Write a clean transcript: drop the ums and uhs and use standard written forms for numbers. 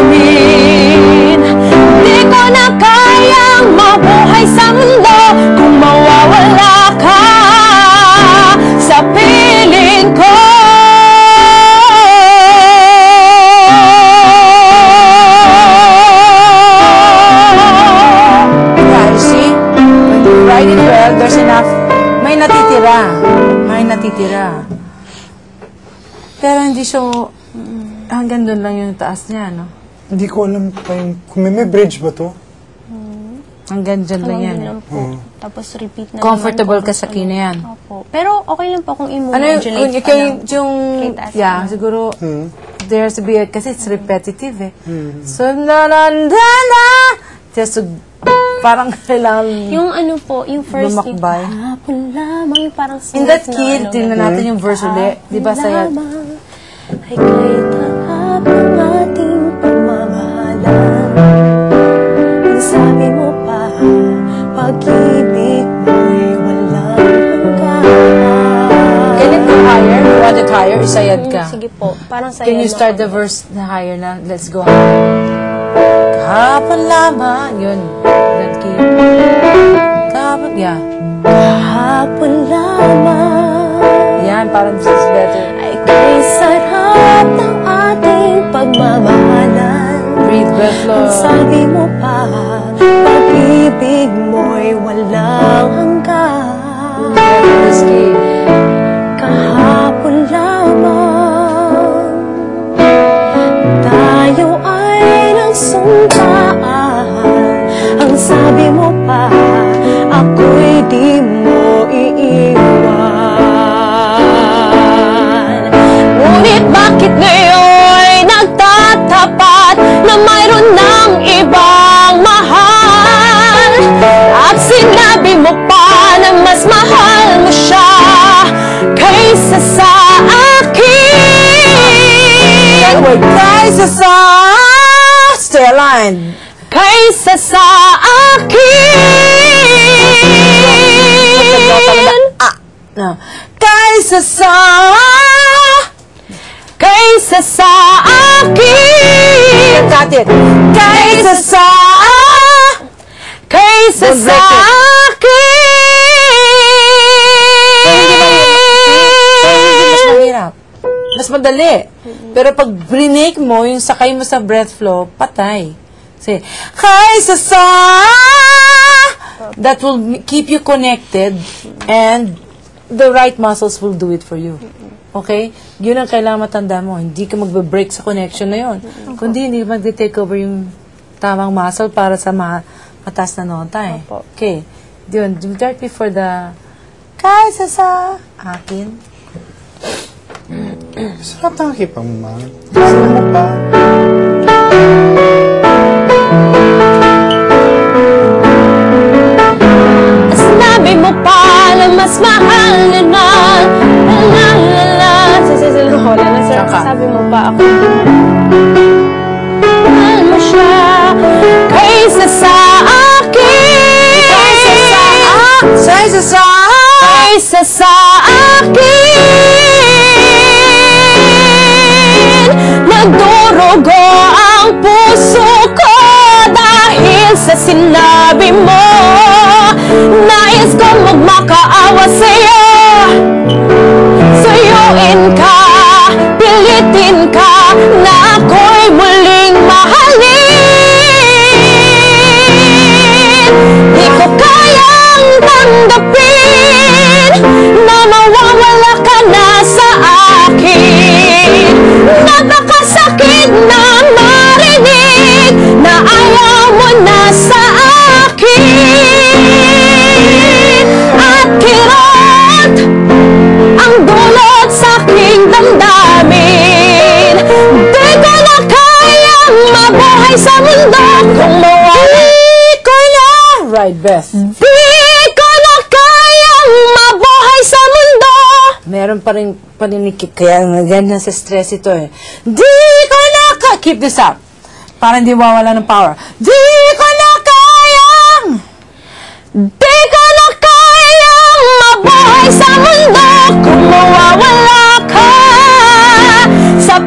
damdamin. Di ko na kayang mabuhay sa mundo kung mawawala ka sa piling ko. There's enough. May natitira. Pero hindi siya, hanggang doon lang yung taas niya, no? Hindi ko alam pa yung, kung may bridge ba to? Hanggang dyan lang yan. Tapos repeat na Comfortable naman. ka sa kina yan. Opo. Pero okay lang po kung Ano i-modulate yung, yeah, siguro, there's to be, kasi it's repetitive eh. So, just to, parang kailangan yung ano po, yung first lumakbay. hapon lamang, yung parang In that key, tingnan natin yung verse ulit. Di ba saya? Ay kay tahap ng ating pagmamahalan. Ang sabi mo pa, pag-ibig mo'y walang hanggan. Can it go higher? You want it higher? Isayad ka. Sige po, parang sayad. Can you start the verse na higher na? Let's go. Kahapon lamang. Yun. That key. Kahapon, yeah. Kahapon lamang. Yan, parang this is better. Ay kay sarap ng ating pagmamahalan. Breathe, breath flow. Ang sabi mo pa, pag-ibig mo'y walang hanggan. This key. Kahapon lamang tayo ay nagsumpaan. Ang sabi mo pa, ako'y di mo iiwan. Ngunit bakit ngayon nagtatapat na mayroon ng ibang mahal? At sinabi mo pa na mas mahal mo siya kaysa sa akin. Kaysa sa... Stay aligned. Kaysa sa akin. No. Kaysa sa... Kaysa sa akin. Got it. Kaysa sa... Kaysa Don't sa break Mas akin. mahirap. Mas madali. Pero pag brinake mo, yung sakay mo sa breath flow, patay. Say, kaysa sa... That will keep you connected and the right muscles will do it for you. Okay? Yun ang kailangan matanda mo. Hindi ka magbe-break sa connection na yun. Kundi hindi mag-take over yung tamang muscle para sa mataas na nota eh. Okay. Yun. Start before the kaysa sa akin. Sarap ng kipang ma. Gusto mo pa. Sinabi mo pa na mas mahal na na. Sabi mo pa ako. Mahal mo siya kaysa sa akin. Kaysa sa Kaysa sa akin. Nagdurugo ang puso ko dahil sa sinabi mo. Nais kong magmakaawa sa'yo. Suyuin ka, pilitin ka, na ako'y muling mahalin. Di ko kayang tanggapin na mawawala ka na sa akin. Napakasakit na marinig na ayaw mo na sa akin. At kirot ang dulot sa aking damdamin. Di ko na kayang mabuhay sa mundo kung mawala ko na. right, Beth. Di ko na kayang mabuhay sa mundo. Meron pa rin paninikip. Kaya ganyan sa stress ito eh. Di ko na keep this up. Para hindi mawala ng power. Di ko na kayang. Di ko na kayang mabuhay sa mundo kung mawawala ka sa